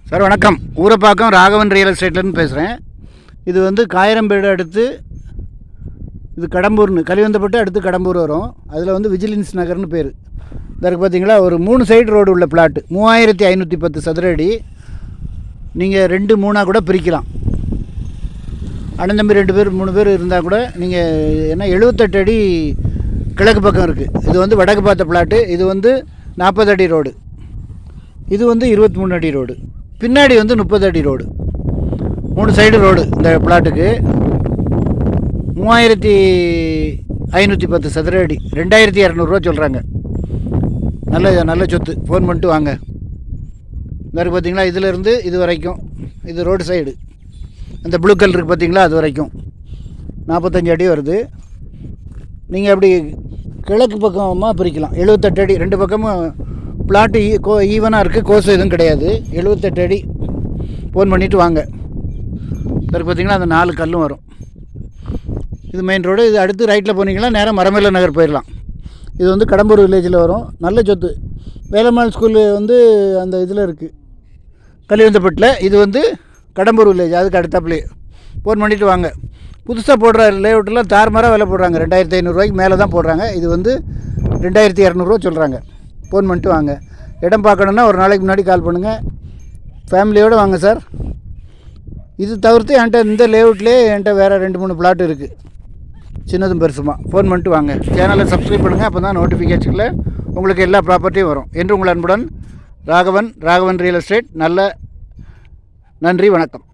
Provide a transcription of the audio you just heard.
Sir வணக்கம். Urapakkam Raghavan real எஸ்டேட்லேருந்து பேசுகிறேன். இது வந்து காயரம்பேடு அடுத்து இது கடம்பூர்னு கலிவந்தப்பட்டு அடுத்து கடம்பூர் வரும். அதில் வந்து விஜிலன்ஸ் நகர்னு பேர். இதற்கு பார்த்தீங்களா ஒரு 3 சைடு ரோடு உள்ள பிளாட்டு 3510 சதுர அடி. நீங்கள் 2 3 கூட பிரிக்கலாம். அண்ணன் தம்பி 2 பேர் 3 பேர் இருந்தால் கூட நீங்கள் ஏன்னா 78 அடி கிழக்கு பக்கம் இருக்குது. இது வந்து வடக்கு பார்த்த பிளாட்டு. இது வந்து 40 அடி ரோடு. இது வந்து 23 அடி ரோடு. பின்னாடி வந்து 30 அடி ரோடு. 3 சைடு ரோடு இந்த பிளாட்டுக்கு 3510 சதுர அடி 2200 சொல்கிறாங்க. நல்ல சொத்து. ஃபோன் பண்ணிட்டு வாங்க. இந்த பார்த்தீங்களா இதிலேருந்து இது வரைக்கும் இது ரோடு சைடு. அந்த ப்ளூ கலர் இருக்குது பார்த்தீங்களா அது வரைக்கும் 45 அடி வருது. நீங்கள் அப்படி கிழக்கு பக்கமாக பிரிக்கலாம். 78 அடி 2 பக்கமும் பிளாட்டு ஈவனாக இருக்குது. கோசம் எதுவும் கிடையாது. 78 அடி. ஃபோன் பண்ணிவிட்டு வாங்க. இதற்கு பார்த்தீங்கன்னா அந்த 4 கல்லும் வரும். இது மெயின் ரோடு. இது அடுத்து ரைட்டில் போனீங்கன்னா நேராக மரமேல நகர் போயிடலாம். இது வந்து கடம்பூர் வில்லேஜில் வரும். நல்ல சொத்து. வேலம்மாள் ஸ்கூலு வந்து அந்த இதில் இருக்குது கலிவந்தப்பட்டில். இது வந்து கடம்பூர் வில்லேஜ் அதுக்கு அடுத்தாப்புலேயே. ஃபோன் பண்ணிவிட்டு வாங்க. புதுசாக போடுற லேஅவுட்டெலாம் தாறுமாறாக விலை போடுறாங்க. 2500 மேலே தான் போடுறாங்க. இது வந்து 2200 சொல்கிறாங்க. ஃபோன் பண்ணிட்டு வாங்க. இடம் பார்க்கணுன்னா ஒரு நாளைக்கு முன்னாடி கால் பண்ணுங்கள். ஃபேமிலியோடு வாங்க சார். இது தவிர்த்து என்கிட்ட இந்த லேஅவுட்லேயே என்கிட்ட வேறு 2-3 பிளாட் இருக்குது, சின்னதும் பெருசுமா. ஃபோன் பண்ணிட்டு வாங்க. சேனலை சப்ஸ்கிரைப் பண்ணுங்கள். அப்போ தான் நோட்டிஃபிகேஷனில் உங்களுக்கு எல்லா ப்ராப்பர்ட்டியும் வரும். என்று உங்கள் அன்புடன் ராகவன் ரியல் எஸ்டேட். நன்றி, வணக்கம்.